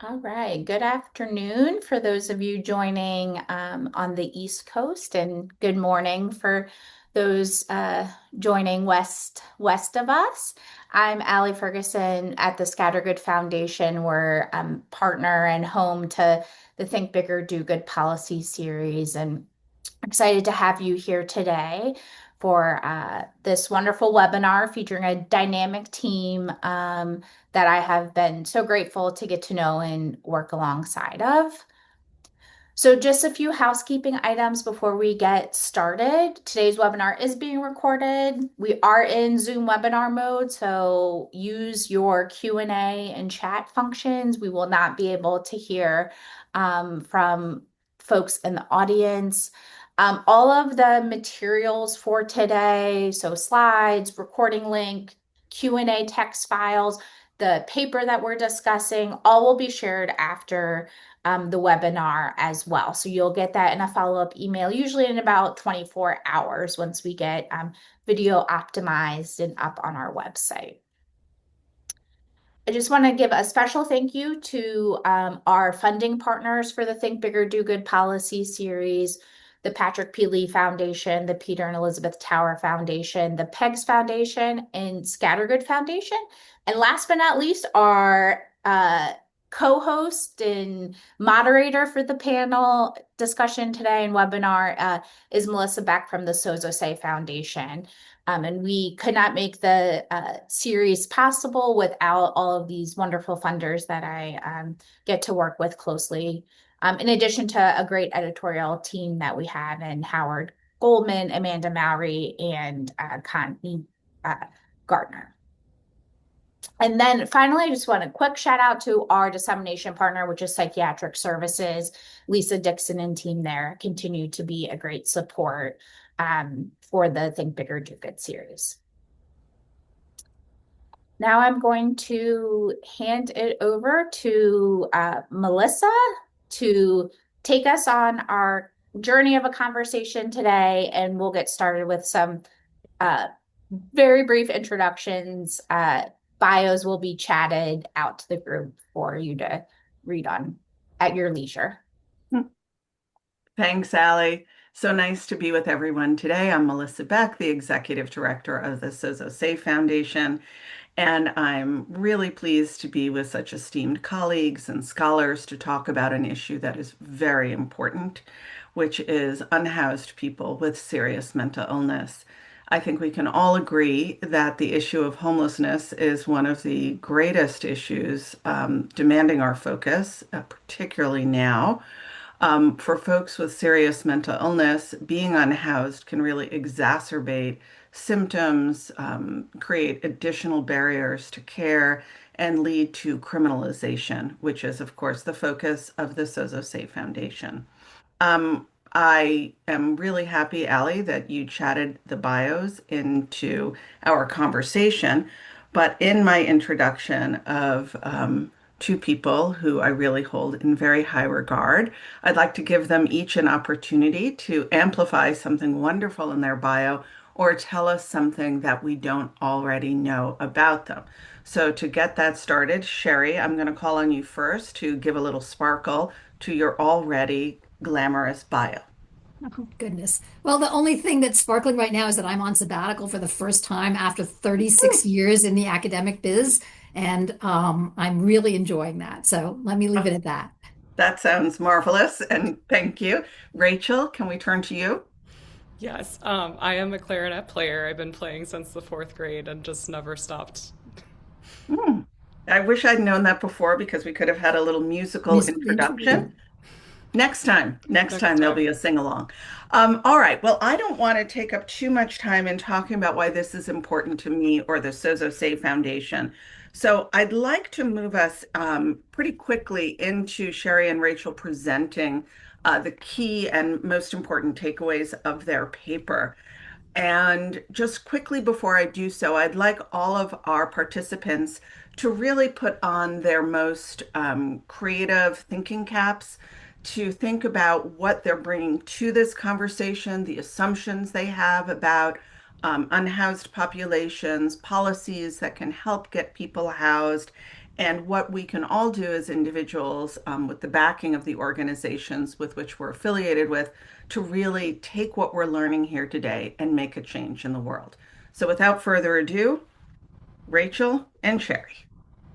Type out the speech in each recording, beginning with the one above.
All right. Good afternoon for those of you joining on the East Coast, and good morning for those joining west of us. I'm Allie Ferguson at the Scattergood Foundation. We're partner and home to the Think Bigger, Do Good policy series, and excited to have you here today for this wonderful webinar featuring a dynamic team that I have been so grateful to get to know and work alongside of. So just a few housekeeping items before we get started. Today's webinar is being recorded. We are in Zoom webinar mode, so use your Q&A and chat functions. We will not be able to hear from folks in the audience. All of the materials for today, so slides, recording link, Q&A text files, the paper that we're discussing, all will be shared after the webinar as well. So you'll get that in a follow-up email, usually in about 24 hours once we get video optimized and up on our website. I just want to give a special thank you to our funding partners for the Think Bigger, Do Good policy series, the Patrick P. Lee Foundation, the Peter and Elizabeth Tower Foundation, the PEGS Foundation, and Scattergood Foundation. And last but not least, our co-host and moderator for the panel discussion today and webinar is Melissa Beck from the Sozosei Foundation. And we could not make the series possible without all of these wonderful funders that I get to work with closely. In addition to a great editorial team that we have in Howard Goldman, Amanda Mowry, and Connie Gardner. And then finally, I just want a quick shout out to our dissemination partner, which is Psychiatric Services. Lisa Dixon and team there continue to be a great support for the Think Bigger, Do Good series. Now I'm going to hand it over to Melissa to take us on our journey of a conversation today, and we'll get started with some very brief introductions. Bios will be chatted out to the group for you to read on at your leisure. Thanks, Allie. So nice to be with everyone today. I'm Melissa Beck, the Executive Director of the Sozosei Foundation, and I'm really pleased to be with such esteemed colleagues and scholars to talk about an issue that is very important, which is unhoused people with serious mental illness. I think we can all agree that the issue of homelessness is one of the greatest issues demanding our focus, particularly now. For folks with serious mental illness, being unhoused can really exacerbate symptoms, create additional barriers to care, and lead to criminalization, which is, of course, the focus of the Sozosei Foundation. I am really happy, Allie, that you chatted the bios into our conversation. But in my introduction of two people who I really hold in very high regard, I'd like to give them each an opportunity to amplify something wonderful in their bio or tell us something that we don't already know about them. So to get that started, Sherry, I'm going to call on you first to give a little sparkle to your already glamorous bio. Oh, goodness. Well, the only thing that's sparkling right now is that I'm on sabbatical for the first time after 36 years in the academic biz, and I'm really enjoying that. So let me leave it at that. That sounds marvelous, and thank you. Rachel, can we turn to you? Yes, I am a clarinet player. I've been playing since the fourth grade and just never stopped. Hmm. I wish I'd known that before because we could have had a little musical Musical introduction. interlude. Next Next time there'll time. be a sing along. All right. Well, I don't want to take up too much time in talking about why this is important to me or the Sozosei Foundation. So I'd like to move us pretty quickly into Sherry and Rachel presenting the key and most important takeaways of their paper. And just quickly before I do so, I'd like all of our participants to really put on their most creative thinking caps to think about what they're bringing to this conversation, the assumptions they have about unhoused populations, policies that can help get people housed, And what we can all do as individuals, with the backing of the organizations with which we're affiliated with, to really take what we're learning here today and make a change in the world. So without further ado, Rachel and Sherry.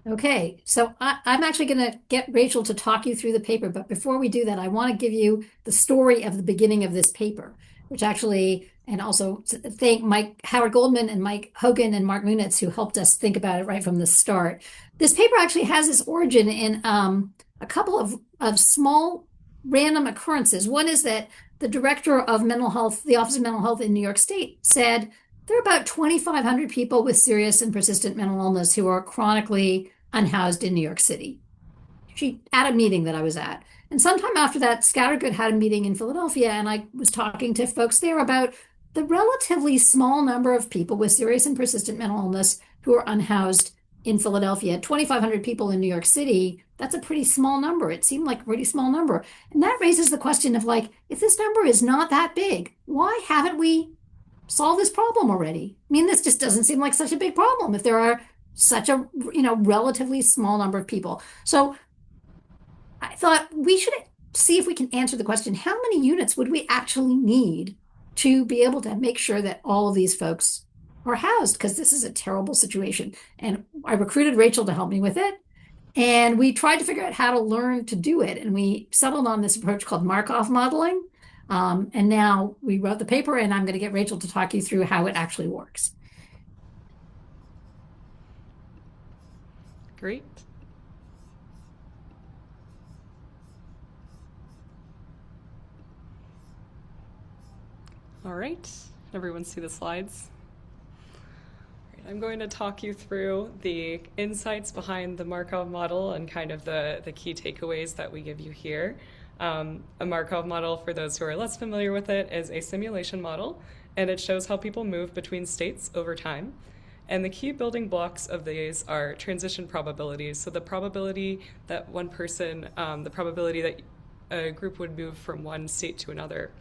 Okay, so I'm actually going to get Rachel to talk you through the paper, but before we do that, I want to give you the story of the beginning of this paper, which actually, and also thank Mike Howard Goldman and Mike Hogan and Mark Munitz who helped us think about it right from the start. This paper actually has its origin in a couple of small random occurrences. One is that the director of mental health, the Office of Mental Health in New York State, said there are about 2,500 people with serious and persistent mental illness who are chronically unhoused in New York City. She at a meeting that I was at. And sometime after that, Scattergood had a meeting in Philadelphia, and I was talking to folks there about the relatively small number of people with serious and persistent mental illness who are unhoused in Philadelphia. 2,500 people in New York City, that's a pretty small number. It seemed like a pretty small number. And that raises the question of like, if this number is not that big, why haven't we solve this problem already? I mean, this just doesn't seem like such a big problem if there are such a relatively small number of people. So I thought we should see if we can answer the question, how many units would we actually need to be able to make sure that all of these folks are housed? Because this is a terrible situation. And I recruited Rachel to help me with it. And we tried to figure out how to learn to do it. And we settled on this approach called Markov modeling. And now we wrote the paper, and I'm going to get Rachel to talk you through how it actually works. Great. All right, everyone see the slides? All right, I'm going to talk you through the insights behind the Markov model and kind of the key takeaways that we give you here. A Markov model, for those who are less familiar with it, is a simulation model, and it shows how people move between states over time. And the key building blocks of these are transition probabilities. So the probability that one person, the probability that a group would move from one state to another.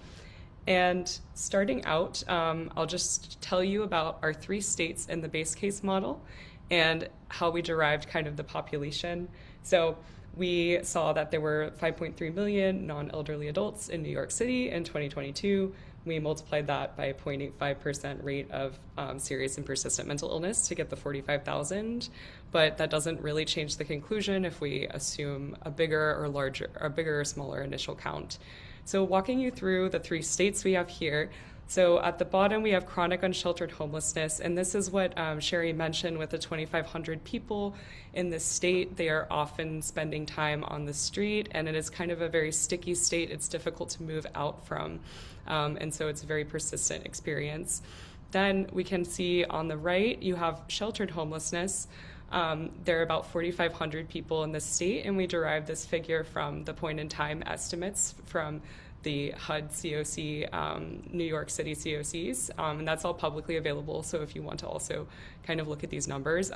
And starting out, I'll just tell you about our 3 states in the base case model and how we derived kind of the population. So we saw that there were 5.3 million non-elderly adults in New York City in 2022. We multiplied that by a 0.85% rate of serious and persistent mental illness to get the 45,000. But that doesn't really change the conclusion if we assume a bigger or smaller initial count. So walking you through the 3 states we have here. So at the bottom, we have chronic unsheltered homelessness. And this is what Sherry mentioned with the 2,500 people in this state. They are often spending time on the street, and it is kind of a very sticky state. It's difficult to move out from. And so it's a very persistent experience. Then we can see on the right, you have sheltered homelessness. There are about 4,500 people in the state, and we derived this figure from the point in time estimates from the HUD COC, New York City COCs, and that's all publicly available. So if you want to also kind of look at these numbers,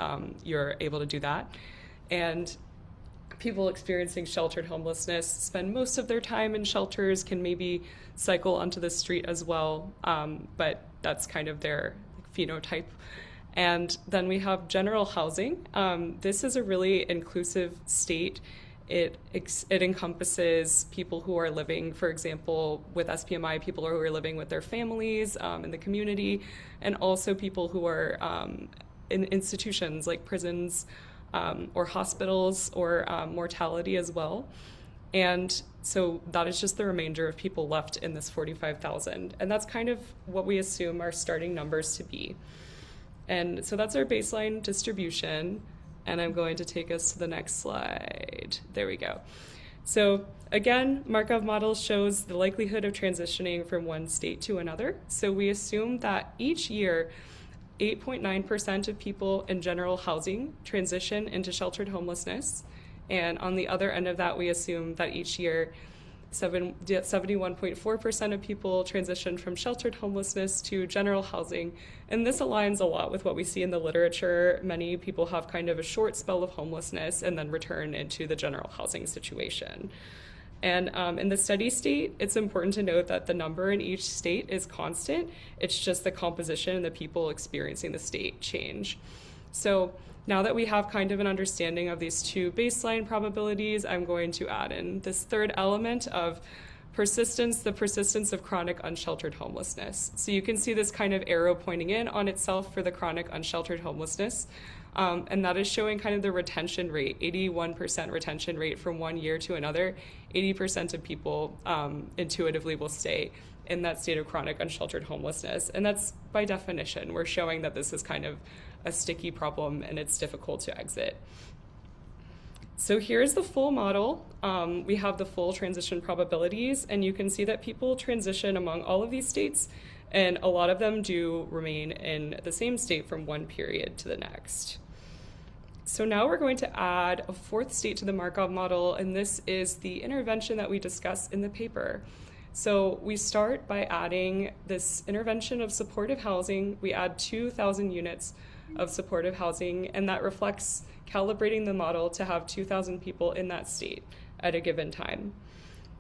you're able to do that. And people experiencing sheltered homelessness spend most of their time in shelters, can maybe cycle onto the street as well, but that's kind of their phenotype. And then we have general housing. This is a really inclusive state. It encompasses people who are living, for example, with SPMI, people who are living with their families in the community, and also people who are in institutions like prisons or hospitals or mortality as well. And so that is just the remainder of people left in this 45,000. And that's kind of what we assume our starting numbers to be. And so that's our baseline distribution. And I'm going to take us to the next slide. There we go. So again, Markov model shows the likelihood of transitioning from one state to another. So we assume that each year, 8.9% of people in general housing transition into sheltered homelessness. And on the other end of that, we assume that each year, 71.4% of people transition from sheltered homelessness to general housing. And this aligns a lot with what we see in the literature. Many people have kind of a short spell of homelessness and then return into the general housing situation. And in the steady state, it's important to note that the number in each state is constant. It's just the composition and the people experiencing the state change. So Now that we have kind of an understanding of these two baseline probabilities, I'm going to add in this third element of persistence, the persistence of chronic unsheltered homelessness. So you can see this kind of arrow pointing in on itself for the chronic unsheltered homelessness. And that is showing kind of the retention rate, 81% retention rate from one year to another. 80% of people intuitively will stay in that state of chronic unsheltered homelessness. And that's by definition. We're showing that this is kind of a sticky problem and it's difficult to exit. So here's the full model. We have the full transition probabilities, and you can see that people transition among all of these states, and a lot of them do remain in the same state from one period to the next. So now we're going to add a fourth state to the Markov model, and this is the intervention that we discuss in the paper. So we start by adding this intervention of supportive housing. We add 2,000 units of supportive housing, and that reflects calibrating the model to have 2,000 people in that state at a given time.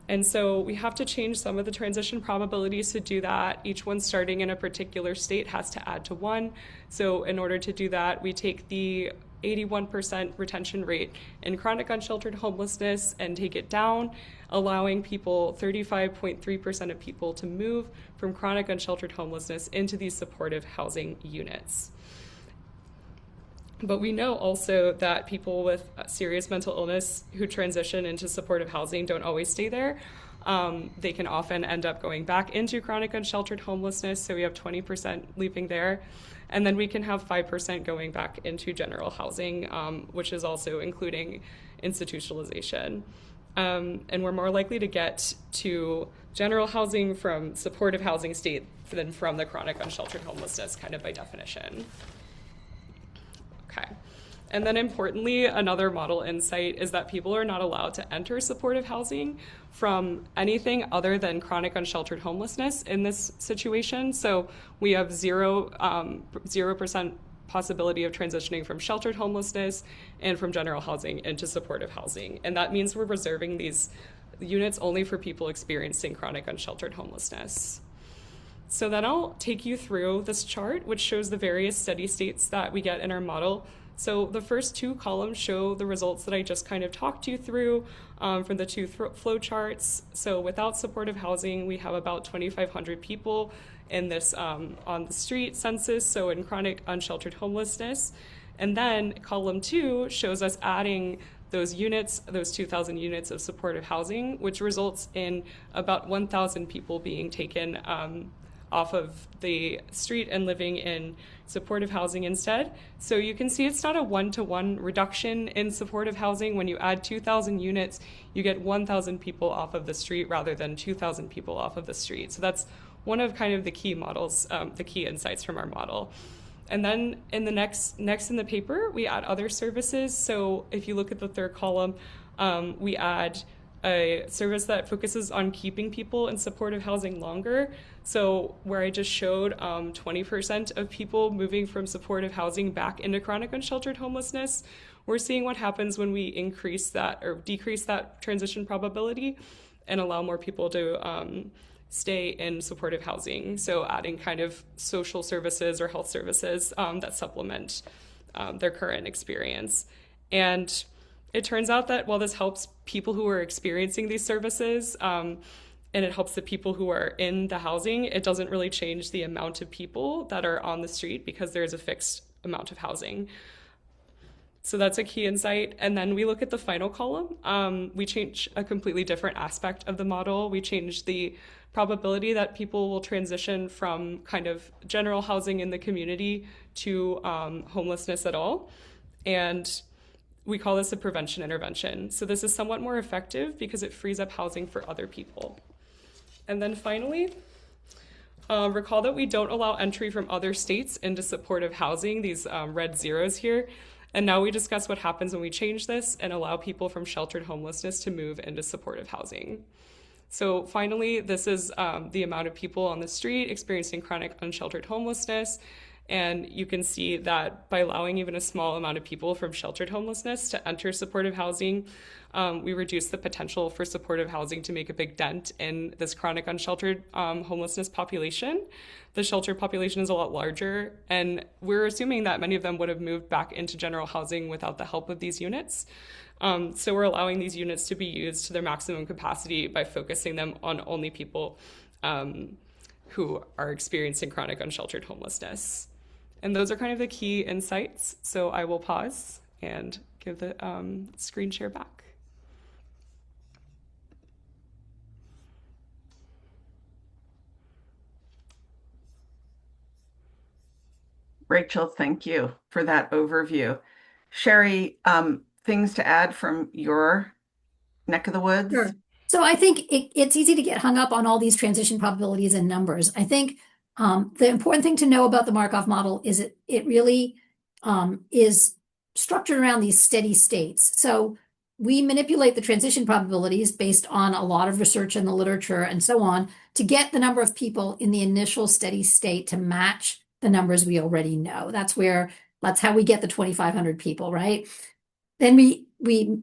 And so we have to change some of the transition probabilities to do that. Each one starting in a particular state has to add to 1. So in order to do that, we take the 81% retention rate in chronic unsheltered homelessness and take it down, allowing people, 35.3% of people, to move from chronic unsheltered homelessness into these supportive housing units. But we know also that people with serious mental illness who transition into supportive housing don't always stay there. They can often end up going back into chronic unsheltered homelessness, so we have 20% leaving there. And then we can have 5% going back into general housing, which is also including institutionalization. And we're more likely to get to general housing from supportive housing state than from the chronic unsheltered homelessness, kind of by definition. Okay. And then importantly, another model insight is that people are not allowed to enter supportive housing from anything other than chronic unsheltered homelessness in this situation. So we have 0% possibility of transitioning from sheltered homelessness and from general housing into supportive housing. And that means we're reserving these units only for people experiencing chronic unsheltered homelessness. So then I'll take you through this chart, which shows the various steady states that we get in our model. So the first 2 columns show the results that I just kind of talked you through from the 2 flow charts. So without supportive housing, we have about 2,500 people in this on the street census, so in chronic unsheltered homelessness. And then column 2 shows us adding those units, those 2,000 units of supportive housing, which results in about 1,000 people being taken off of the street and living in supportive housing instead. So you can see it's not a one-to-one reduction in supportive housing. When you add 2,000 units, you get 1,000 people off of the street rather than 2,000 people off of the street. So that's one of kind of the key models, the key insights from our model. And then in the next in the paper, we add other services. So if you look at the third column, we add a service that focuses on keeping people in supportive housing longer. So where I just showed 20% of people moving from supportive housing back into chronic unsheltered homelessness, we're seeing what happens when we increase that or decrease that transition probability and allow more people to stay in supportive housing. So adding kind of social services or health services that supplement their current experience. And it turns out that while this helps people who are experiencing these services and it helps the people who are in the housing, it doesn't really change the amount of people that are on the street because there's a fixed amount of housing. So that's a key insight. And then we look at the final column. We change a completely different aspect of the model. We change the probability that people will transition from kind of general housing in the community to homelessness at all. And we call this a prevention intervention. So this is somewhat more effective because it frees up housing for other people. And then finally, recall that we don't allow entry from other states into supportive housing, these red zeros here. And now we discuss what happens when we change this and allow people from sheltered homelessness to move into supportive housing. So finally, this is the amount of people on the street experiencing chronic unsheltered homelessness. And you can see that by allowing even a small amount of people from sheltered homelessness to enter supportive housing, we reduce the potential for supportive housing to make a big dent in this chronic unsheltered homelessness population. The sheltered population is a lot larger, and we're assuming that many of them would have moved back into general housing without the help of these units. So we're allowing these units to be used to their maximum capacity by focusing them on only people who are experiencing chronic unsheltered homelessness. And those are kind of the key insights. So I will pause and give the screen share back. Rachel, thank you for that overview. Sherry, things to add from your neck of the woods? Sure. So I think it's easy to get hung up on all these transition probabilities and numbers. I think the important thing to know about the Markov model is it really is structured around these steady states. So we manipulate the transition probabilities based on a lot of research in the literature and so on to get the number of people in the initial steady state to match the numbers we already know. That's how we get the 2,500 people, right? Then we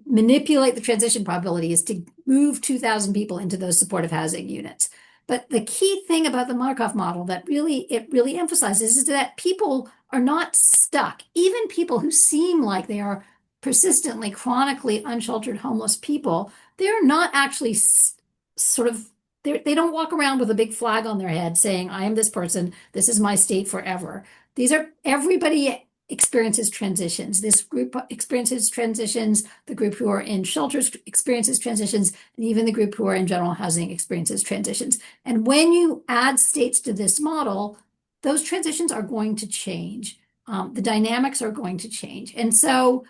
manipulate the transition probabilities to move 2,000 people into those supportive housing units. But the key thing about the Markov model that really emphasizes is that people are not stuck. Even people who seem like they are persistently, chronically unsheltered homeless people, they're not actually they don't walk around with a big flag on their head saying, I am this person, this is my state forever. Everybody experiences transitions. This group experiences transitions. The group who are in shelters experiences transitions, and even the group who are in general housing experiences transitions. And when you add states to this model, those transitions are going to change. The dynamics are going to change. And so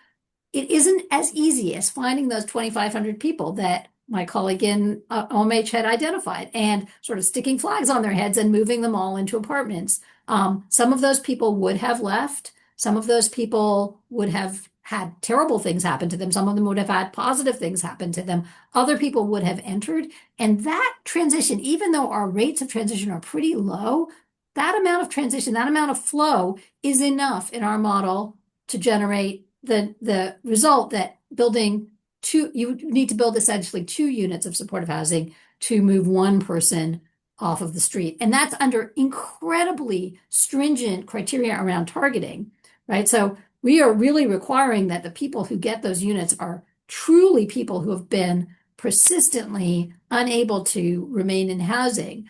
it isn't as easy as finding those 2,500 people that my colleague in OMH had identified and sort of sticking flags on their heads and moving them all into apartments. Some of those people would have left. Some of those people would have had terrible things happen to them. Some of them would have had positive things happen to them. Other people would have entered. And that transition, even though our rates of transition are pretty low, that amount of transition, that amount of flow is enough in our model to generate the result that you need to build essentially 2 units of supportive housing to move 1 person off of the street. And that's under incredibly stringent criteria around targeting. Right. So we are really requiring that the people who get those units are truly people who have been persistently unable to remain in housing.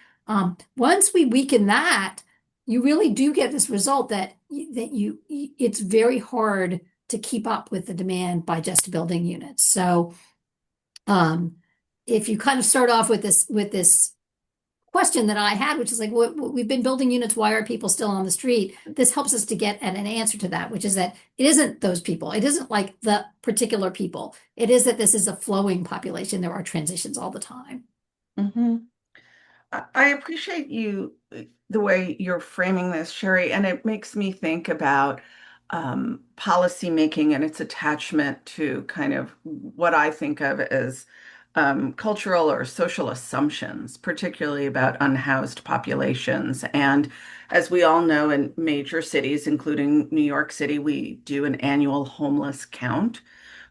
Once we weaken that, you really do get this result that it's very hard to keep up with the demand by just building units. So if you kind of start off with this question that I had, which is like, we've been building units, why are people still on the street? This helps us to get at an answer to that, which is that it isn't those people. It isn't like the particular people. It is that this is a flowing population. There are transitions all the time. Mm-hmm. I appreciate the way you're framing this, Sherry, and it makes me think about policy making and its attachment to kind of what I think of as cultural or social assumptions, particularly about unhoused populations. And as we all know, in major cities, including New York City, we do an annual homeless count,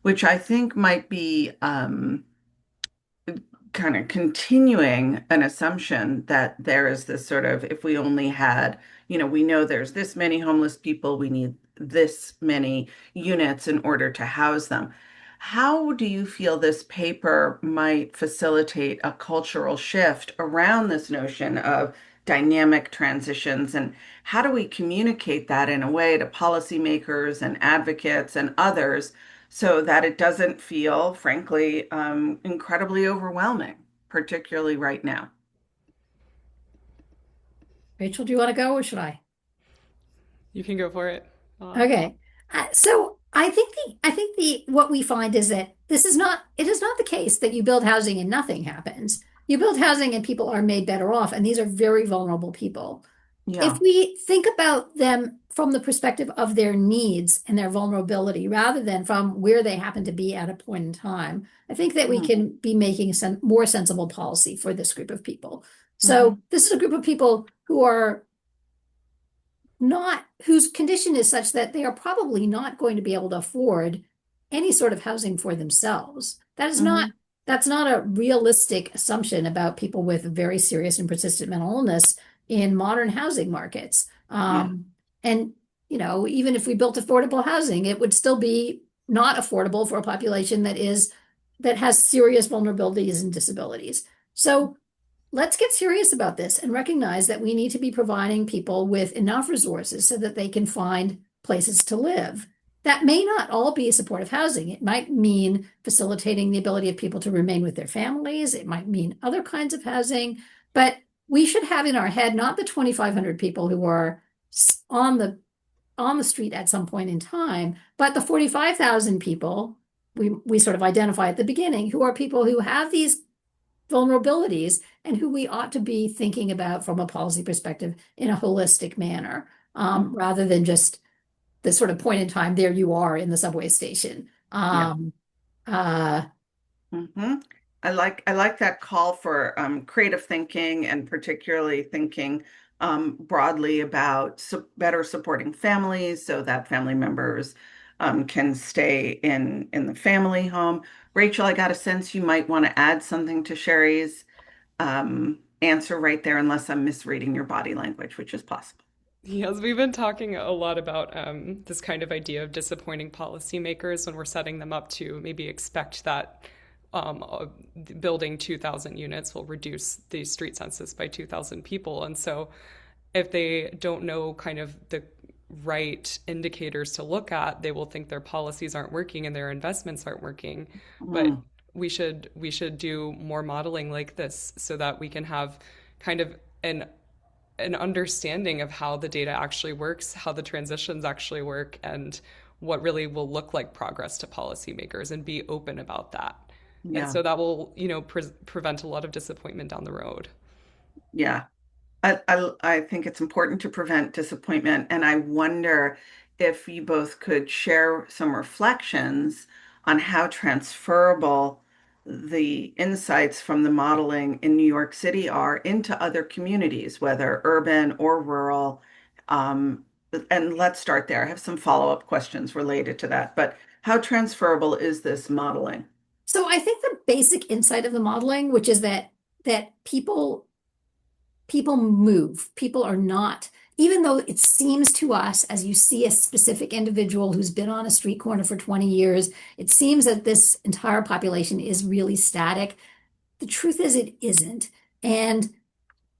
which I think might be kind of continuing an assumption that there is this sort of, if we only had, we know there's this many homeless people, we need this many units in order to house them. How do you feel this paper might facilitate a cultural shift around this notion of dynamic transitions? And how do we communicate that in a way to policymakers and advocates and others so that it doesn't feel, frankly, incredibly overwhelming, particularly right now? Rachel, do you want to go or should I? You can go for it. Okay. So I think what we find is that it is not the case that you build housing and nothing happens. You build housing and people are made better off, and these are very vulnerable people. If Yeah. we think about them from the perspective of their needs and their vulnerability rather than from where they happen to be at a point in time, I think that we Mm-hmm. can be making some more sensible policy for this group of people. Mm-hmm. So this is a group of people who are not whose condition is such that they are probably not going to be able to afford any sort of housing for themselves. Hmm. That's not a realistic assumption about people with very serious and persistent mental illness in modern housing markets. Yeah. And even if we built affordable housing, it would still be not affordable for a population that has serious vulnerabilities and disabilities. So let's get serious about this and recognize that we need to be providing people with enough resources so that they can find places to live. That may not all be supportive housing. It might mean facilitating the ability of people to remain with their families. It might mean other kinds of housing, but we should have in our head not the 2,500 people who are on the street at some point in time, but the 45,000 people we sort of identify at the beginning who are people who have these vulnerabilities and who we ought to be thinking about from a policy perspective in a holistic manner, rather than just the sort of point in time, there you are in the subway station. Yeah. Uh, Hmm. I like that call for creative thinking, and particularly thinking broadly about better supporting families so that family members can stay in the family home. Rachel, I got a sense you might want to add something to Sherry's answer right there, unless I'm misreading your body language, which is possible. Yes, we've been talking a lot about this kind of idea of disappointing policymakers when we're setting them up to maybe expect that building 2,000 units will reduce the street census by 2,000 people. And so if they don't know kind of the right indicators to look at, they will think their policies aren't working and their investments aren't working. But Mm, we should do more modeling like this so that we can have kind of an understanding of how the data actually works, how the transitions actually work, and what really will look like progress to policymakers, and be open about that. And yeah, so that will, prevent a lot of disappointment down the road. yeah. I think it's important to prevent disappointment, and I wonder if you both could share some reflections on how transferable the insights from the modeling in New York City are into other communities, whether urban or rural. Um, and let's start there. I have some follow-up questions related to that, but how transferable is this modeling? so I think the basic insight of the modeling, which is that people move. People are not, even though it seems to us, as you see a specific individual who's been on a street corner for 20 years, it seems that this entire population is really static. The truth is, it isn't. And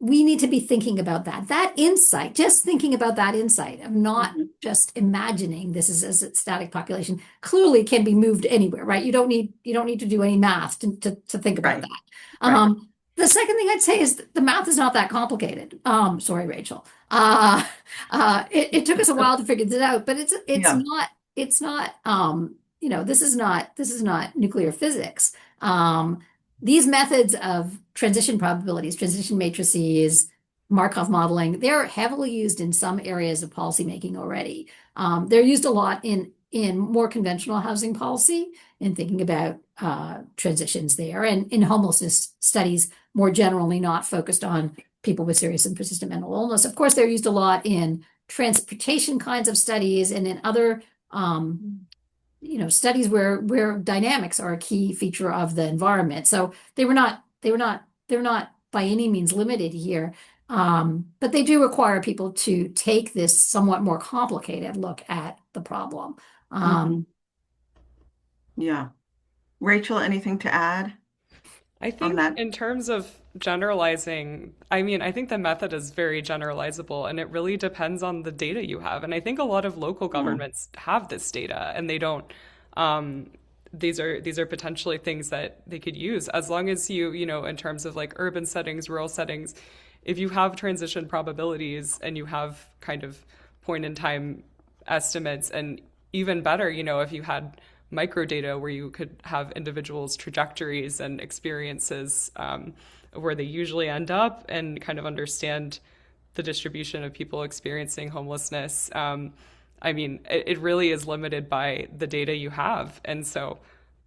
we need to be thinking about that. That insight, just thinking about that insight of not Mhm. just imagining this is a static population, clearly can be moved anywhere, right? You don't need to do any math to think about Right, that. right. The second thing I'd say is that the math is not that complicated. Sorry, Rachel. It took us a while to figure this out, but Yeah. it's not this is not nuclear physics. These methods of transition probabilities, transition matrices, Markov modeling, they're heavily used in some areas of policymaking already. They're used a lot in more conventional housing policy and thinking about transitions there, and in homelessness studies more generally, not focused on people with serious and persistent mental illness. Of course, they're used a lot in transportation kinds of studies and in other studies where dynamics are a key feature of the environment. So they're not by any means limited here. But they do require people to take this somewhat more complicated look at the problem. Hmm. Um, Yeah. Rachel, anything to add I on think that? in terms of generalizing, I mean, I think the method is very generalizable and it really depends on the data you have. And I think a lot of local Mm, governments have this data and they don't. Um, these are potentially things that they could use as long as in terms of like urban settings, rural settings, if you have transition probabilities and you have kind of point in time estimates, and even better, if you had microdata where you could have individuals' trajectories and experiences, where they usually end up, and kind of understand the distribution of people experiencing homelessness. I mean, it really is limited by the data you have. And so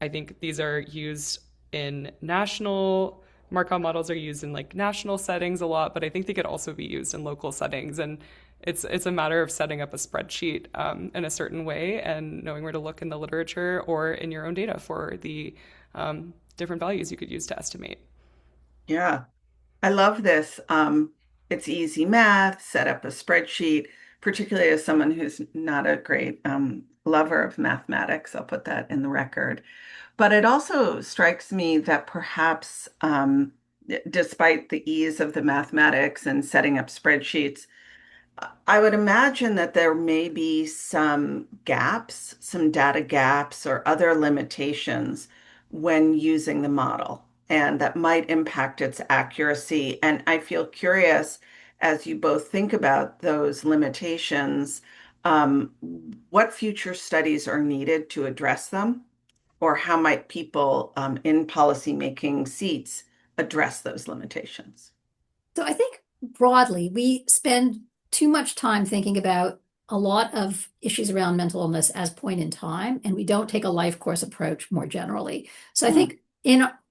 I think these are used in national, Markov models are used in like national settings a lot, but I think they could also be used in local settings. And it's a matter of setting up a spreadsheet in a certain way and knowing where to look in the literature or in your own data for the different values you could use to estimate. Yeah. I love this. It's easy math, set up a spreadsheet, particularly as someone who's not a great lover of mathematics. I'll put that in the record. But it also strikes me that perhaps, despite the ease of the mathematics and setting up spreadsheets, I would imagine that there may be some gaps, some data gaps or other limitations when using the model, and that might impact its accuracy. And I feel curious as you both think about those limitations, um, what future studies are needed to address them, or how might people in policymaking seats address those limitations? So I think broadly, we spend too much time thinking about a lot of issues around mental illness as point in time, and we don't take a life course approach more generally. So I Mm, think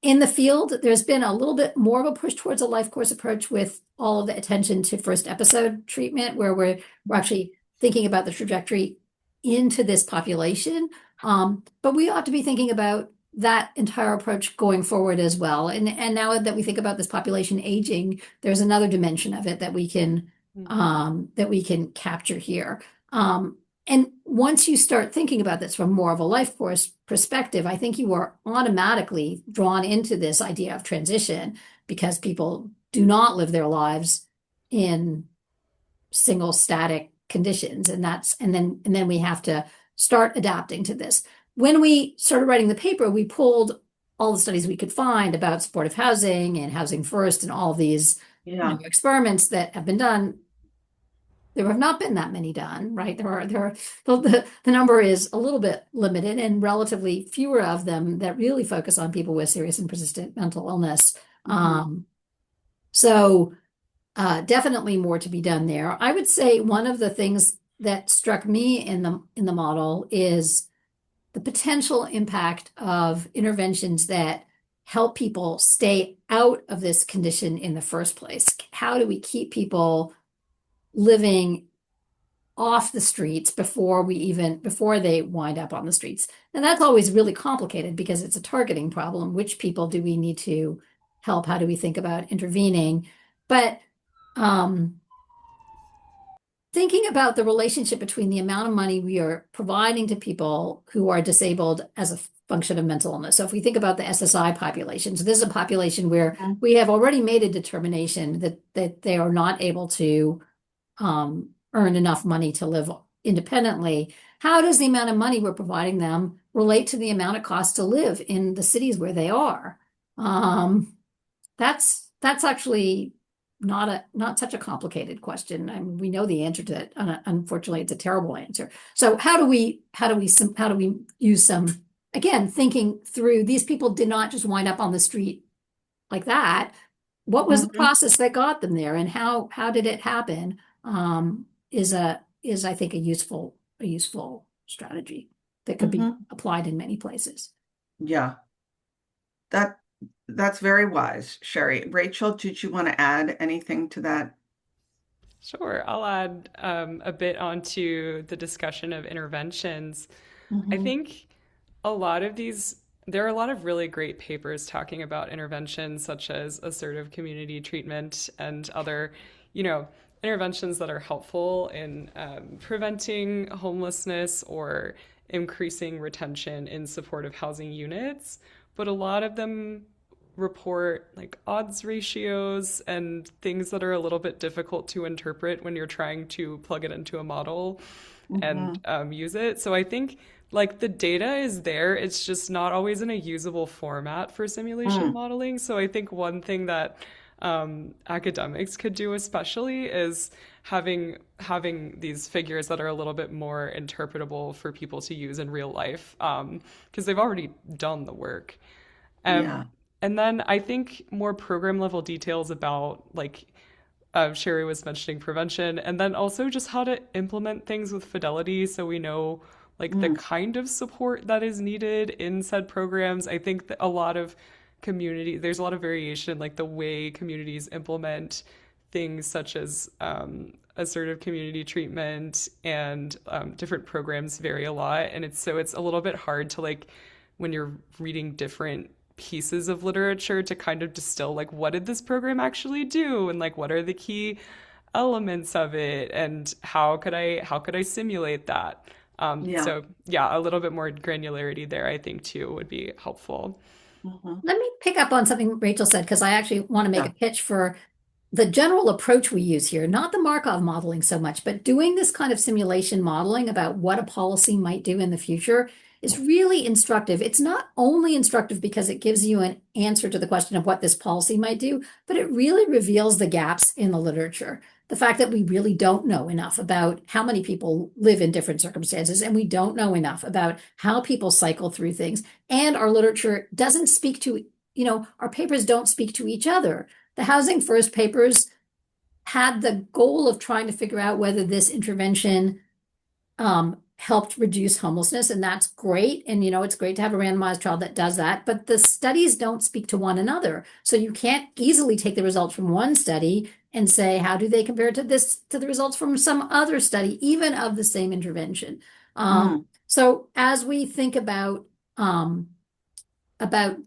in the field, there's been a little bit more of a push towards a life course approach with all of the attention to first episode treatment, where we're actually thinking about the trajectory into this population. But we ought to be thinking about that entire approach going forward as well. And now that we think about this population aging, there's another dimension of it that we can capture here. And once you start thinking about this from more of a life course perspective, I think you are automatically drawn into this idea of transition because people do not live their lives in single static conditions. And then we have to start adapting to this. When we started writing the paper, we pulled all the studies we could find about supportive housing and housing first and all of these yeah. experiments that have been done. There have not been that many done, right? The number is a little bit limited and relatively fewer of them that really focus on people with serious and persistent mental illness. Mhm. So definitely more to be done there. I would say one of the things that struck me in the model is the potential impact of interventions that help people stay out of this condition in the first place. How do we keep people living off the streets before they wind up on the streets? And that's always really complicated because it's a targeting problem. Which people do we need to help? How do we think about intervening? But um, thinking about the relationship between the amount of money we are providing to people who are disabled as a function of mental illness. So if we think about the SSI population, so this is a population where we have already made a determination that they are not able to earn enough money to live independently. How does the amount of money we're providing them relate to the amount it costs to live in the cities where they are? That's actually not such a complicated question. I mean, we know the answer to it. Unfortunately, it's a terrible answer. So how do we use some, again, thinking through, these people did not just wind up on the street like that. What was the Mhm. process that got them there, and how did it happen? Is I think a useful strategy that could be Mhm. applied in many places. Yeah, that that's very wise, Sherry. Rachel, did you want to add anything to that? Sure, I'll add a bit onto the discussion of interventions. I Mhm. think there are a lot of really great papers talking about interventions such as assertive community treatment and other, you know, interventions that are helpful in preventing homelessness or increasing retention in supportive housing units. But a lot of them report like odds ratios and things that are a little bit difficult to interpret when you're trying to plug it into a model and Mhm. use it. So I think like the data is there, it's just not always in a usable format for simulation Mm. modeling. So I think one thing that academics could do especially is having these figures that are a little bit more interpretable for people to use in real life because they've already done the work. Yeah. And then I think more program level details about like Sherry was mentioning prevention, and then also just how to implement things with fidelity so we know like the Mm. kind of support that is needed in said programs. I think that there's a lot of variation, like the way communities implement things such as assertive community treatment and different programs vary a lot, and it's a little bit hard to like when you're reading different pieces of literature to kind of distill like what did this program actually do and like what are the key elements of it and how could I simulate that. Yeah. So yeah, a little bit more granularity there I think too would be helpful. Hmm. Let me pick up on something Rachel said because I actually want to make a Yeah. pitch for the general approach we use here, not the Markov modeling so much, but doing this kind of simulation modeling about what a policy might do in the future is really instructive. It's not only instructive because it gives you an answer to the question of what this policy might do, but it really reveals the gaps in the literature. The fact that we really don't know enough about how many people live in different circumstances, and we don't know enough about how people cycle through things. And our literature doesn't speak to, our papers don't speak to each other. The Housing First papers had the goal of trying to figure out whether this intervention helped reduce homelessness, and that's great. And it's great to have a randomized trial that does that, but the studies don't speak to one another. So you can't easily take the results from one study and say, how do they compare to the results from some other study, even of the same intervention? Mm. So as we think about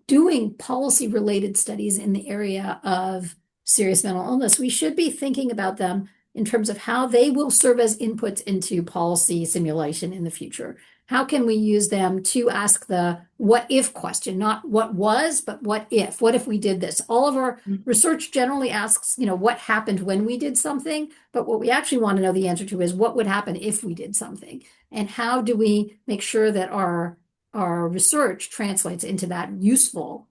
doing policy related studies in the area of serious mental illness, we should be thinking about them in terms of how they will serve as inputs into policy simulation in the future. How can we use them to ask the what if question, not what was, but what if? What if we did this? All of our research generally asks, what happened when we did something, but what we actually want to know the answer to is what would happen if we did something? And how do we make sure that our research translates into that useful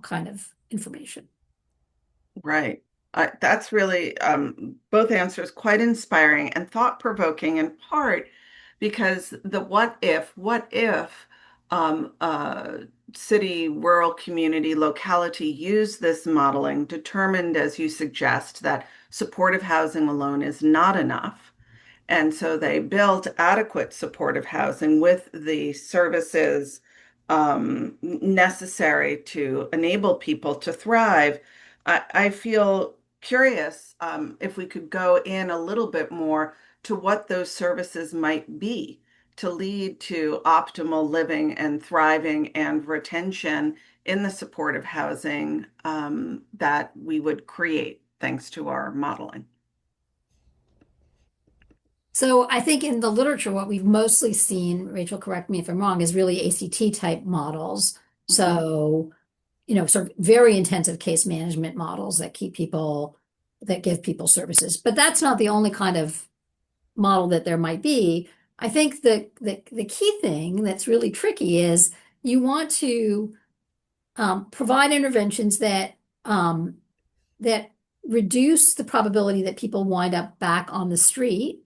kind of information? Right. That's really both answers quite inspiring and thought-provoking in part because the what if city, rural community, locality use this modeling, determined, as you suggest, that supportive housing alone is not enough. And so they built adequate supportive housing with the services necessary to enable people to thrive. I feel curious if we could go in a little bit more to what those services might be to lead to optimal living and thriving and retention in the supportive housing that we would create thanks to our modeling. So I think in the literature, what we've mostly seen, Rachel, correct me if I'm wrong, is really ACT type models. Mhm. So, sort of very intensive case management models that give people services. But that's not the only kind of model that there might be. I think the key thing that's really tricky is you want to provide interventions that reduce the probability that people wind up back on the street,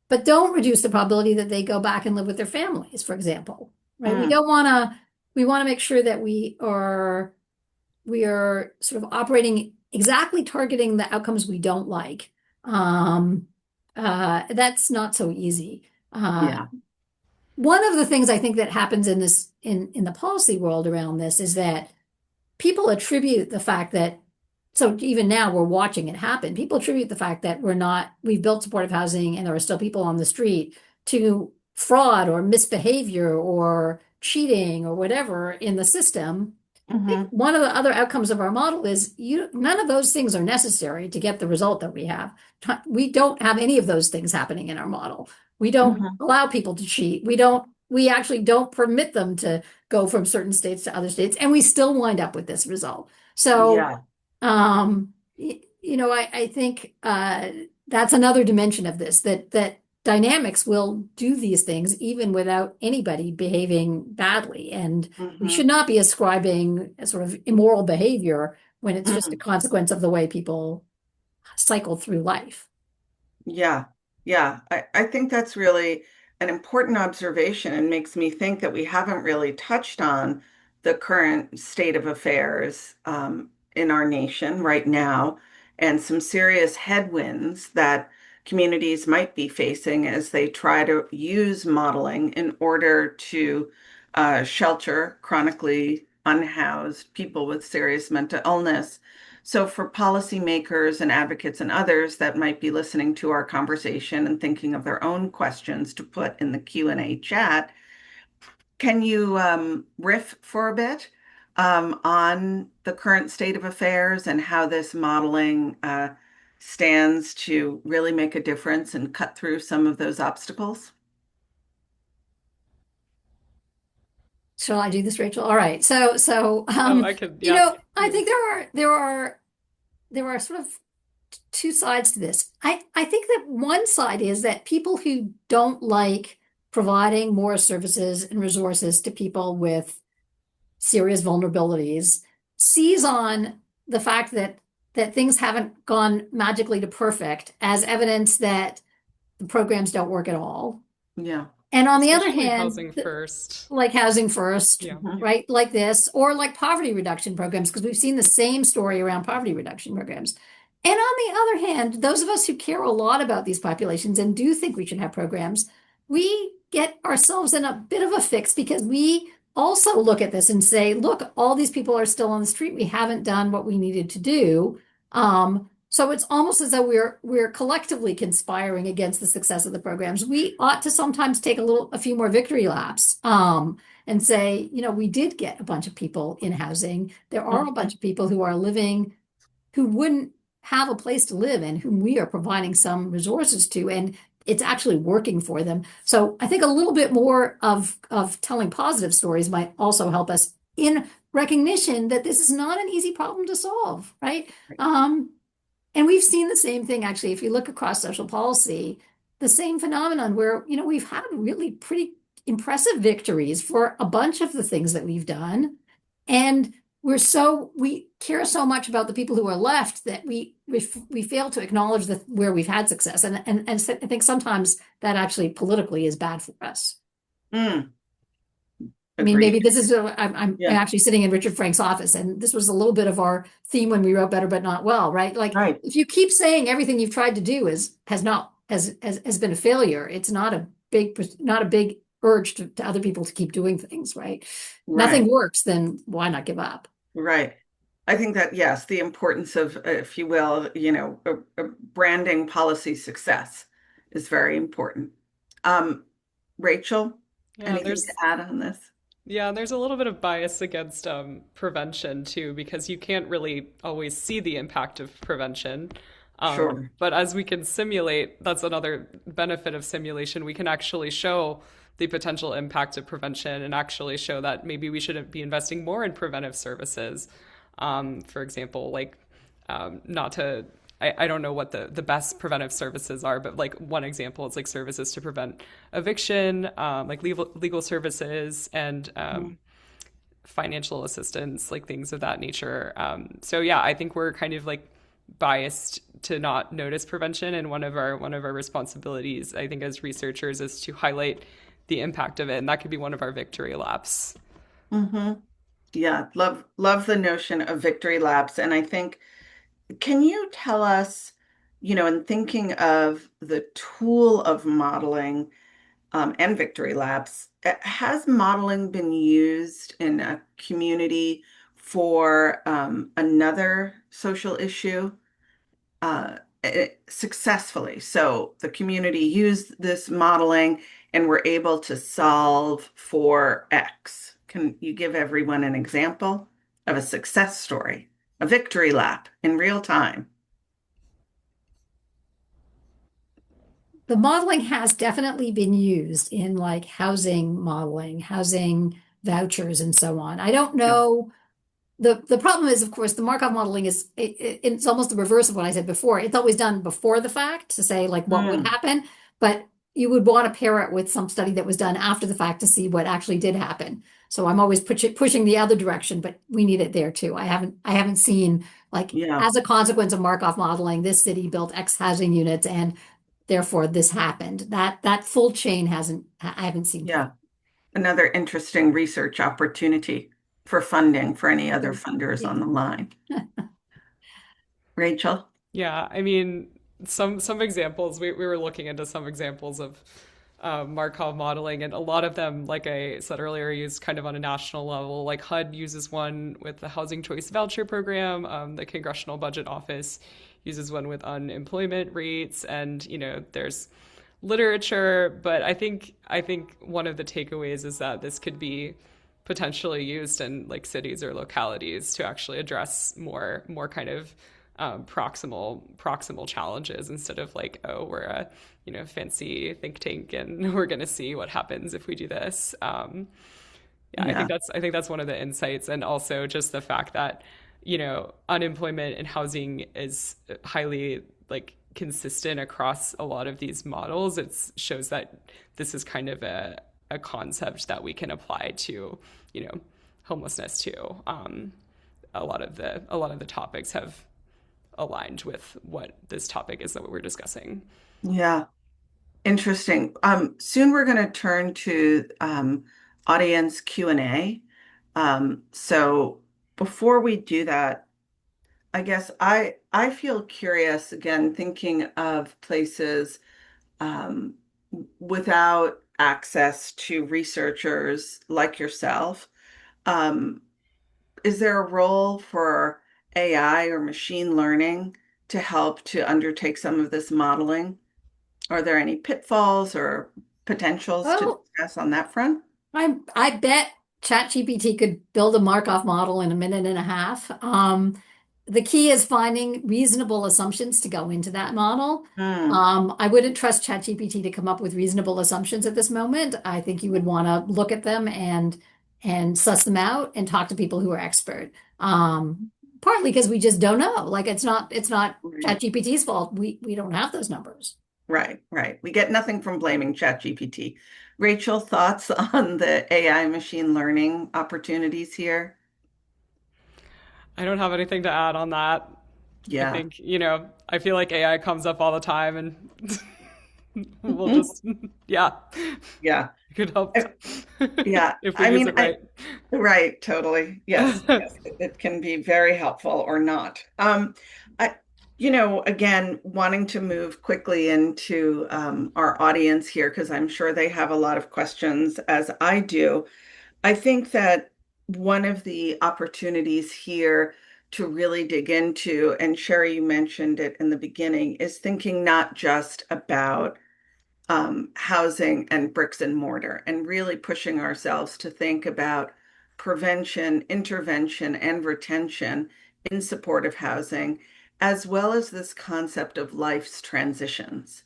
but don't reduce the probability that they go back and live with their families, for example. Right? We Mm. don't want to. We want to make sure that we are sort of operating exactly targeting the outcomes we don't like. That's not so easy. Yeah. One of the things I think that happens in the policy world around this is that people attribute the fact that so even now we're watching it happen. People attribute the fact that we've built supportive housing and there are still people on the street to fraud or misbehavior or cheating or whatever in the system. I think Hmm. one of the other outcomes of our model is none of those things are necessary to get the result that we have. We don't have any of those things happening in our model. We don't Hmm. allow people to cheat. We actually don't permit them to go from certain states to other states, and we still wind up with this result. So, Yeah. I think that's another dimension of this that dynamics will do these things even without anybody behaving badly. And we Hmm. should not be ascribing a sort of immoral behavior when it's just a Mm. consequence of the way people cycle through life. Yeah. Yeah. I think that's really an important observation and makes me think that we haven't really touched on the current state of affairs in our nation right now and some serious headwinds that communities might be facing as they try to use modeling in order to shelter chronically unhoused, people with serious mental illness. So for policymakers and advocates and others that might be listening to our conversation and thinking of their own questions to put in the Q&A chat, can you riff for a bit on the current state of affairs and how this modeling stands to really make a difference and cut through some of those obstacles? Shall I do this, Rachel? All right. Oh, I could, yeah. I think there are sort of two sides to this. I think that one side is that people who don't like providing more services and resources to people with serious vulnerabilities seize on the fact that things haven't gone magically to perfect as evidence that the programs don't work at all. Yeah. And on the other Especially hand, housing first. like housing first, Yeah. right? Like this, or like poverty reduction programs, because we've seen the same story around poverty reduction programs. And on the other hand, those of us who care a lot about these populations and do think we should have programs, we get ourselves in a bit of a fix because we also look at this and say, look, all these people are still on the street. We haven't done what we needed to do. So it's almost as though we're collectively conspiring against the success of the programs. We ought to sometimes take a few more victory laps, and say, we did get a bunch of people in housing. There are a bunch of people who are living who wouldn't have a place to live in, whom we are providing some resources to, and it's actually working for them. So I think a little bit more of telling positive stories might also help us in recognition that this is not an easy problem to solve, right? And we've seen the same thing, actually, if you look across social policy, the same phenomenon where, we've had really pretty impressive victories for a bunch of the things that we've done. And we care so much about the people who are left that we fail to acknowledge where we've had success. And I think sometimes that actually politically is bad for us. Mm. I mean, Agreed. maybe this is, I'm Yeah. actually sitting in Richard Frank's office, and this was a little bit of our theme when we wrote Better But Not Well, right? Like, Right. if you keep saying everything you've tried to do has been a failure, it's not a big urge to other people to keep doing things, right? Nothing works, then why not give up? Right. I think that, yes, the importance of, if you will, a branding policy success is very important. Rachel, Yeah, anything to add on this? there's a little bit of bias against prevention too, because you can't really always see the impact of prevention. Sure. But as we can simulate, that's another benefit of simulation. We can actually show the potential impact of prevention and actually show that maybe we should be investing more in preventive services. For example, like not to, I don't know what the best preventive services are, but like one example is like services to prevent eviction, like legal services and financial assistance, like things of that nature. So yeah, I think we're kind of like biased to not notice prevention, and one of our responsibilities, I think, as researchers, is to highlight the impact of it, and that could be one of our victory laps. Mm-hmm. Yeah, love the notion of victory laps. And I think, can you tell us, in thinking of the tool of modeling and victory laps, has modeling been used in a community for another social issue successfully? So the community used this modeling and were able to solve for X. Can you give everyone an example of a success story, a victory lap in real time? The modeling has definitely been used in like housing modeling, housing vouchers, and so on. I don't Yeah. know. The problem is, of course, the Markov modeling it's almost the reverse of what I said before. It's always done before the fact to say like what would happen, but you would want to pair it with some study that was done after the fact to see what actually did happen. So I'm always pushing the other direction, but we need it there too. I haven't seen like Yeah. as a consequence of Markov modeling, this city built X housing units and therefore this happened. That full chain I haven't seen Yeah. that. Another interesting research opportunity for funding for any other funders Yeah. on the line. Rachel? Yeah, I mean, some examples, we were looking into some examples of Markov modeling, and a lot of them, like I said earlier, use kind of on a national level. Like HUD uses one with the Housing Choice Voucher Program. The Congressional Budget Office uses one with unemployment rates, and there's literature. But I think one of the takeaways is that this could be potentially used in like cities or localities to actually address more kind of proximal challenges, instead of like, oh, we're a fancy think tank and we're going to see what happens if we do this. Yeah, I think Yeah. that's one of the insights, and also just the fact that unemployment and housing is highly like consistent across a lot of these models. It shows that this is kind of a concept that we can apply to homelessness too. A lot of the topics have aligned with what this topic is that we're discussing. Yeah. Interesting. Soon we're going to turn to audience Q&A. So before we do that, I guess I feel curious again, thinking of places um, without access to researchers like yourself. Um, is there a role for AI or machine learning to help to undertake some of this modeling? Are there any pitfalls or potentials to Well, discuss on that front? I bet ChatGPT could build a Markov model in a minute and a half. The key is finding reasonable assumptions to go into that model. Hmm. I wouldn't trust ChatGPT to come up with reasonable assumptions at this moment. I think you would want to look at them and suss them out and talk to people who are expert. Partly because we just don't know. Like it's not Right, ChatGPT's fault. We don't have those numbers. right, right. We get nothing from blaming ChatGPT. Rachel, thoughts on the AI machine learning opportunities here? I don't have anything to add on that. I Yeah. think, I feel like AI comes up all the time, and we'll just, yeah, Yeah. it could help Uh, Yeah. if we I use mean, it right. right, totally. Yes, yes. It can be very helpful or not. I, again, wanting to move quickly into our audience here, because I'm sure they have a lot of questions as I do. I think that one of the opportunities here to really dig into, and Sherry, you mentioned it in the beginning, is thinking not just about housing and bricks and mortar, and really pushing ourselves to think about prevention, intervention, and retention in supportive housing, as well as this concept of life's transitions.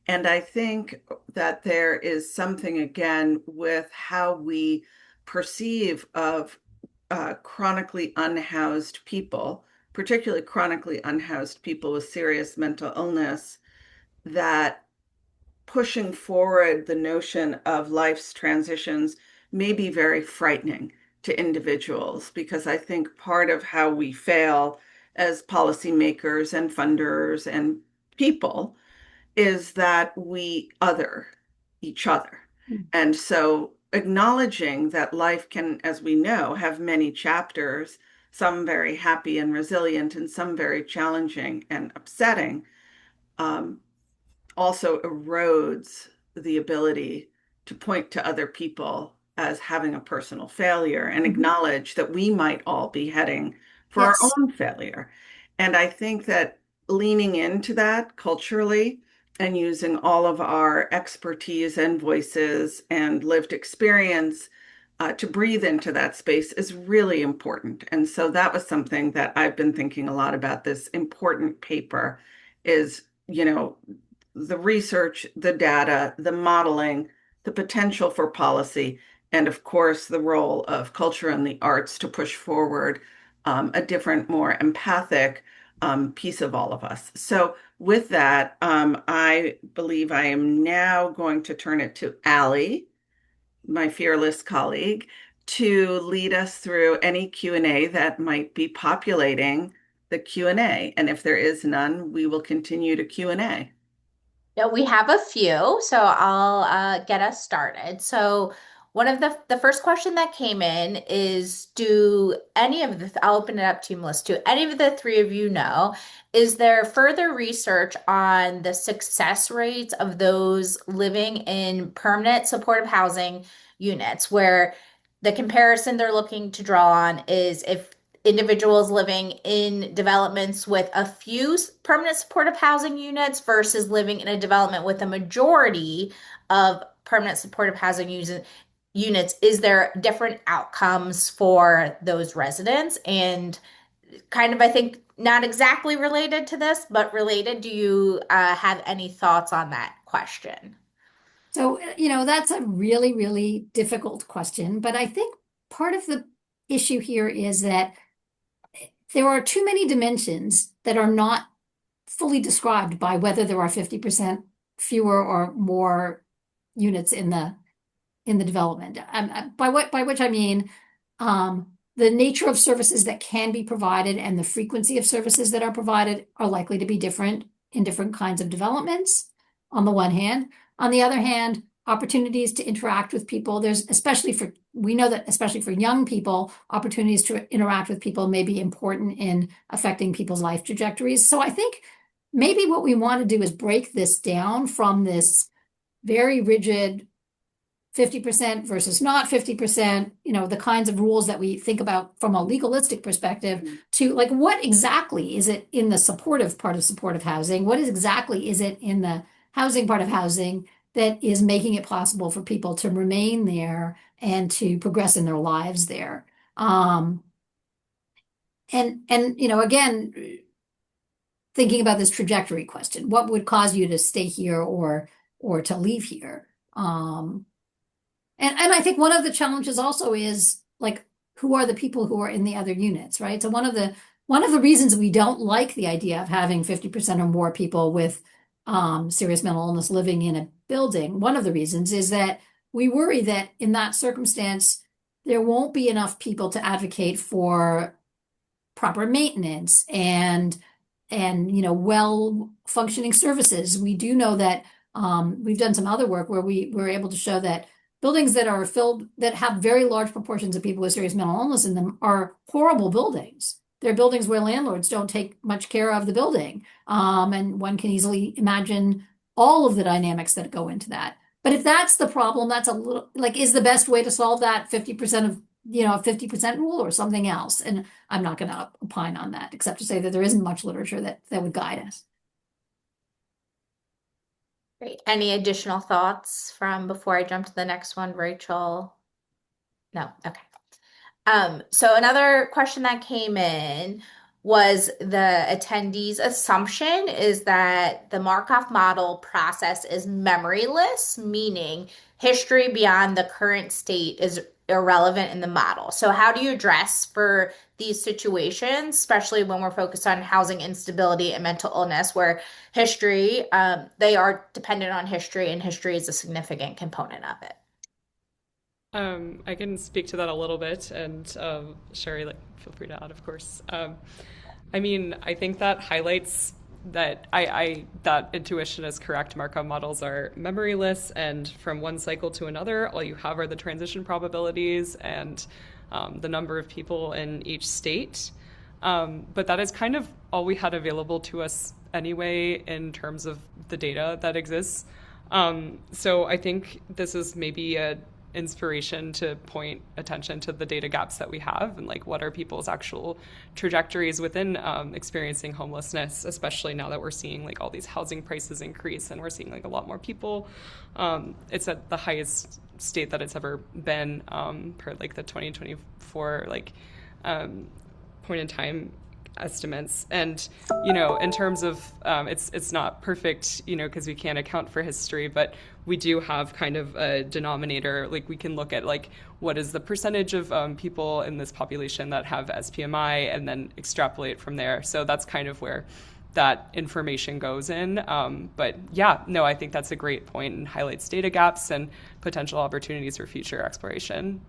And I think that there is something again with how we perceive of chronically unhoused people, particularly chronically unhoused people with serious mental illness, that pushing forward the notion of life's transitions may be very frightening to individuals, because I think part of how we fail as policymakers and funders and people is that we other each other. And so acknowledging that life can, as we know, have many chapters, some very happy and resilient, and some very challenging and upsetting, um, also erodes the ability to point to other people as having a personal failure and Mhm. acknowledge that we might all be heading for our Yes. own failure. And I think that leaning into that culturally and using all of our expertise and voices and lived experience to breathe into that space is really important. And so that was something that I've been thinking a lot about. This important paper is, the research, the data, the modeling, the potential for policy, and of course, the role of culture and the arts to push forward a different, more empathic piece of all of us. So, with that, I believe I am now going to turn it to Allie, my fearless colleague, to lead us through any Q&A that might be populating the Q&A. And if there is none, we will continue to Q&A. Yeah, we have a few, so I'll get us started. So One of the first question that came in is, do any of the, I'll open it up to you, Melissa, do any of the three of you know, is there further research on the success rates of those living in permanent supportive housing units, where the comparison they're looking to draw on is if individuals living in developments with a few permanent supportive housing units versus living in a development with a majority of permanent supportive housing units, is there different outcomes for those residents? And kind of, I think, not exactly related to this, but related, do you have any thoughts on that question? So, that's a really, really difficult question. But I think part of the issue here is that there are too many dimensions that are not fully described by whether there are 50% fewer or more units in the development. By which I mean the nature of services that can be provided and the frequency of services that are provided are likely to be different in different kinds of developments, on the one hand. On the other hand, opportunities to interact with people, we know that especially for young people, opportunities to interact with people may be important in affecting people's life trajectories. So I think maybe what we want to do is break this down from this very rigid 50% versus not 50%, the kinds of rules that we think about from a legalistic perspective, to like, what exactly is it in the supportive part of supportive housing? What exactly is it in the housing part of housing that is making it possible for people to remain there and to progress in their lives there? And again, thinking about this trajectory question, what would cause you to stay here or to leave here? And I think one of the challenges also is like, who are the people who are in the other units, right? So one of the reasons we don't like the idea of having 50% or more people with serious mental illness living in a building, one of the reasons is that we worry that in that circumstance, there won't be enough people to advocate for proper maintenance and well functioning services. We do know that we've done some other work where we were able to show that buildings that are filled that have very large proportions of people with serious mental illness in them are horrible buildings. They're buildings where landlords don't take much care of the building. And one can easily imagine all of the dynamics that go into that. But if that's the problem, that's a little like, is the best way to solve that 50% of, a 50% rule or something else? And I'm not going to opine on that, except to say that there isn't much literature that would guide us. Great. Any additional thoughts from before I jump to the next one, Rachel? No. Okay. So another question that came in was the attendees' assumption is that the Markov model process is memoryless, meaning history beyond the current state is irrelevant in the model. So how do you address for these situations, especially when we're focused on housing instability and mental illness, where history, they are dependent on history, and history is a significant component of it? I can speak to that a little bit, and Sherry, feel free to add, of course. I mean, I think that highlights that that intuition is correct. Markov models are memoryless, and from one cycle to another, all you have are the transition probabilities and the number of people in each state. But that is kind of all we had available to us anyway in terms of the data that exists. So I think this is maybe a inspiration to point attention to the data gaps that we have and like what are people's actual trajectories within experiencing homelessness, especially now that we're seeing like all these housing prices increase and we're seeing like a lot more people. It's at the highest state that it's ever been per like the 2024 point in time estimates. And in terms of it's not perfect, because we can't account for history, but we do have kind of a denominator. Like we can look at like what is the percentage of people in this population that have SPMI and then extrapolate from there. So that's kind of where that information goes in. But yeah, no, I think that's a great point and highlights data gaps and potential opportunities for future exploration.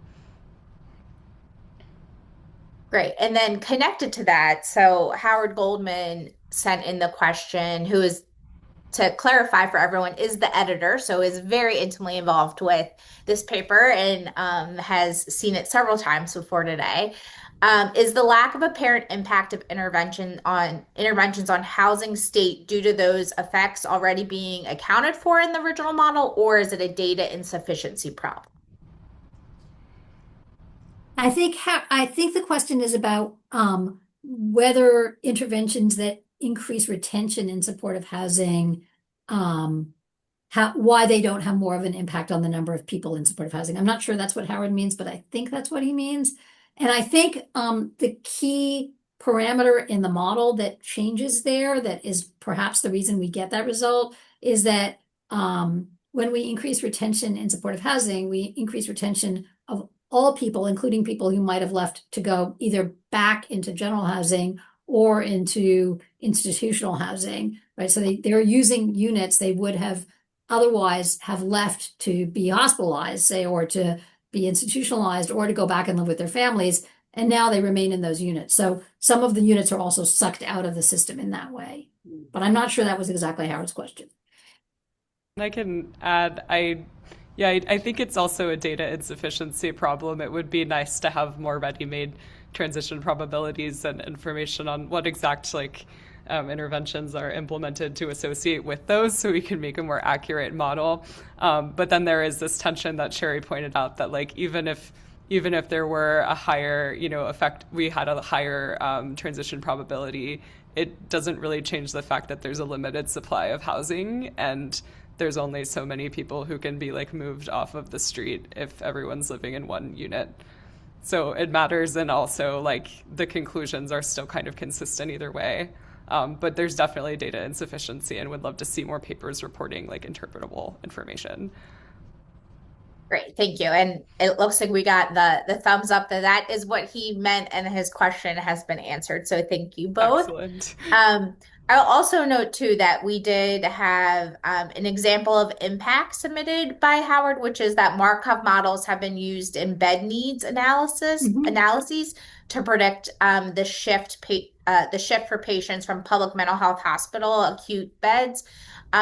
Great. And then connected to that, so Howard Goldman sent in the question, who is to clarify for everyone, is the editor, so is very intimately involved with this paper and has seen it several times before today. Is the lack of apparent impact of interventions on housing state due to those effects already being accounted for in the original model, or is it a data insufficiency problem? I think the question is about whether interventions that increase retention in supportive housing, why they don't have more of an impact on the number of people in supportive housing. I'm not sure that's what Howard means, but I think that's what he means. And I think the key parameter in the model that changes there, that is perhaps the reason we get that result, is that when we increase retention in supportive housing, we increase retention of all people, including people who might have left to go either back into general housing or into institutional housing, right? So they're using units they would have otherwise have left to be hospitalized, say, or to be institutionalized or to go back and live with their families. And now they remain in those units. So some of the units are also sucked out of the system in that way. But I'm not sure that was exactly Howard's question. And I can add, I think it's also a data insufficiency problem. It would be nice to have more ready-made transition probabilities and information on what exact interventions are implemented to associate with those, so we can make a more accurate model. But then there is this tension that Sherry pointed out that even if there were a higher effect, we had a higher transition probability, it doesn't really change the fact that there's a limited supply of housing, and there's only so many people who can be moved off of the street if everyone's living in one unit. So it matters, and also the conclusions are still kind of consistent either way. But there's definitely data insufficiency, and would love to see more papers reporting interpretable information. Great, thank you. And it looks like we got the thumbs up that is what he meant, and his question has been answered. So thank you both. Excellent. I'll also note too that we did have an example of impact submitted by Howard, which is that Markov models have been used in bed needs analyses to predict the shift for patients from public mental health hospital acute beds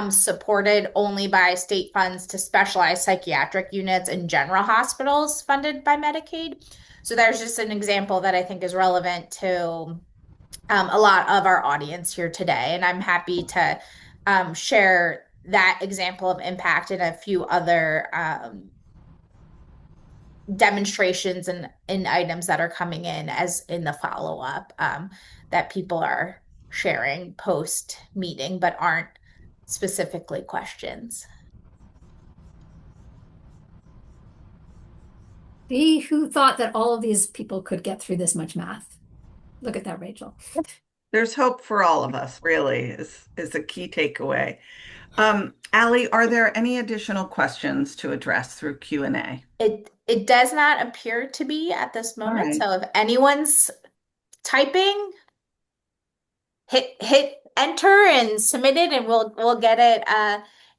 supported only by state funds to specialized psychiatric units in general hospitals funded by Medicaid. So there's just an example that I think is relevant to a lot of our audience here today. And I'm happy to share that example of impact and a few other demonstrations and items that are coming in as in the follow-up that people are sharing post meeting, but aren't specifically questions. See, who thought that all of these people could get through this much math? Look at that, Rachel. There's hope for all of us, really, is a key takeaway. Allie, are there any additional questions to address through Q&A? It does not appear to be at this moment. Right. So if anyone's typing, hit enter and submit it, and we'll get it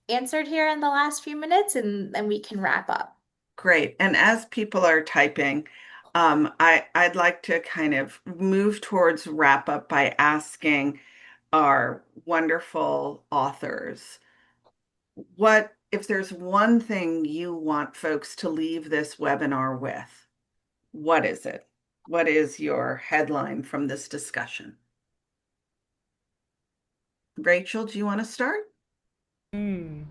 answered here in the last few minutes, and then we can wrap up. Great. And as people are typing, I'd like to kind of move towards wrap up by asking our wonderful authors, what if there's one thing you want folks to leave this webinar with, what is it? What is your headline from this discussion? Rachel, do you want to start? I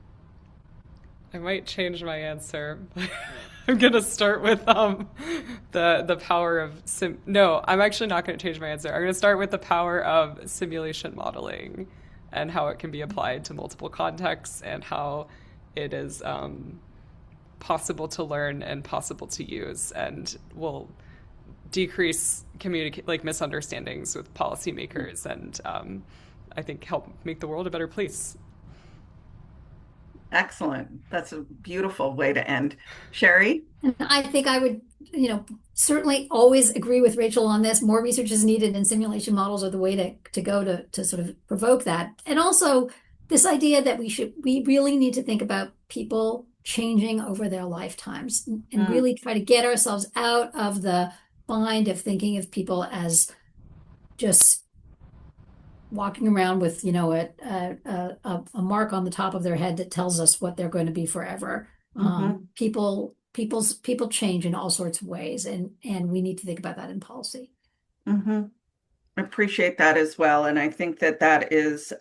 might change my answer. I'm gonna start with the power of no, I'm actually not gonna change my answer. I'm gonna start with the power of simulation modeling and how it can be applied to multiple contexts, and how it is possible to learn and possible to use, and will decrease misunderstandings with policymakers, and I think help make the world a better place. Excellent. That's a beautiful way to end. Sherry? And I think I would, certainly always agree with Rachel on this. More research is needed, and simulation models are the way to go to sort of provoke that. And also this idea that we really need to think about people changing over their lifetimes, and really try to get ourselves out of the bind of thinking of people as just walking around with, a mark on the top of their head that tells us what they're going to be forever. Hmm. People change in all sorts of ways, and we need to think about that in policy. Hmm. Appreciate that as well. And I think that that is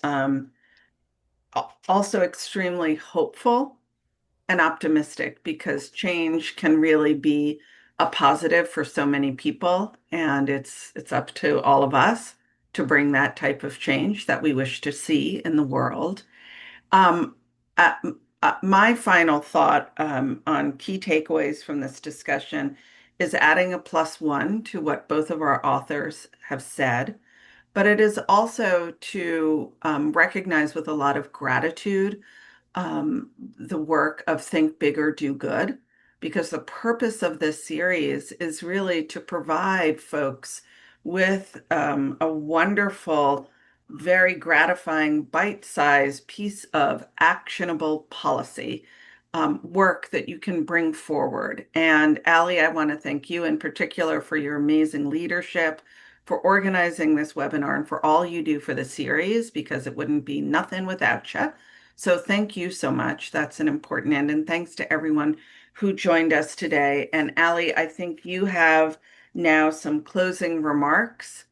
also extremely hopeful and optimistic because change can really be a positive for so many people. And it's up to all of us to bring that type of change that we wish to see in the world. Um, uh, my final thought on key takeaways from this discussion is adding a +1 to what both of our authors have said, but it is also to recognize with a lot of gratitude the work of Think Bigger, Do Good, because the purpose of this series is really to provide folks with a wonderful, very gratifying, bite-sized piece of actionable policy work that you can bring forward. And Allie, I want to thank you in particular for your amazing leadership, for organizing this webinar, and for all you do for the series, because it wouldn't be nothing without you. So thank you so much. That's an important end. And thanks to everyone who joined us today. And Allie, I think you have now some closing remarks.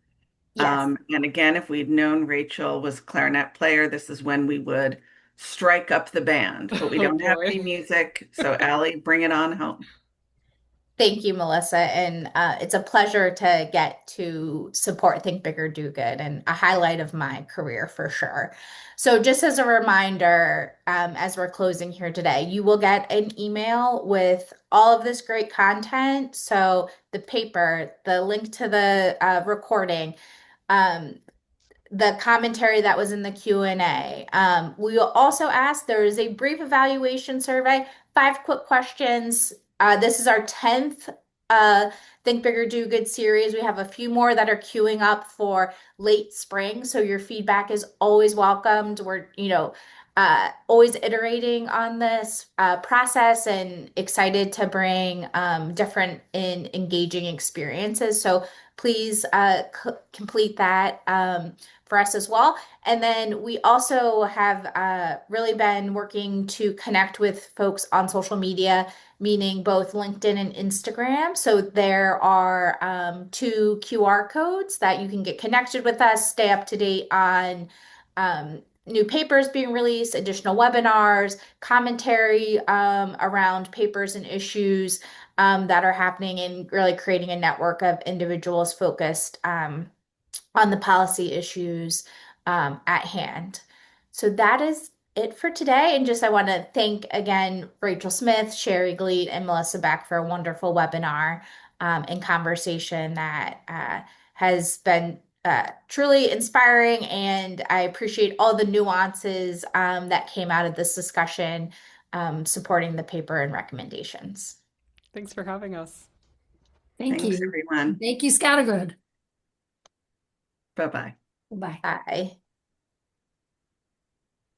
Yes. And again, if we'd known Rachel was clarinet player, this is when we would strike up the band, but we Oh don't have boy. any music. So Allie, bring it on home. Thank you, Melissa. And it's a pleasure to get to support Think Bigger, Do Good, and a highlight of my career for sure. So, just as a reminder, as we're closing here today, you will get an email with all of this great content. So, the paper, the link to the recording, um, the commentary that was in the Q&A. We will also ask, there is a brief evaluation survey, 5 quick questions. This is our 10th Think Bigger, Do Good series. We have a few more that are queuing up for late spring. So your feedback is always welcomed. We're, always iterating on this process and excited to bring different and engaging experiences. So please complete that. For us as well. And then we also have really been working to connect with folks on social media, meaning both LinkedIn and Instagram. So there are 2 QR codes that you can get connected with us, stay up to date on new papers being released, additional webinars, commentary around papers and issues that are happening, and really creating a network of individuals focused on the policy issues at hand. So that is it for today. And just I want to thank again Rachel Smith, Sherry Glied, and Melissa Beck for a wonderful webinar and conversation that has been truly inspiring. And I appreciate all the nuances that came out of this discussion supporting the paper and recommendations. Thanks for having us. Thank Thanks, you. everyone. Thank you, Scattergood. Bye-bye. Bye. Bye.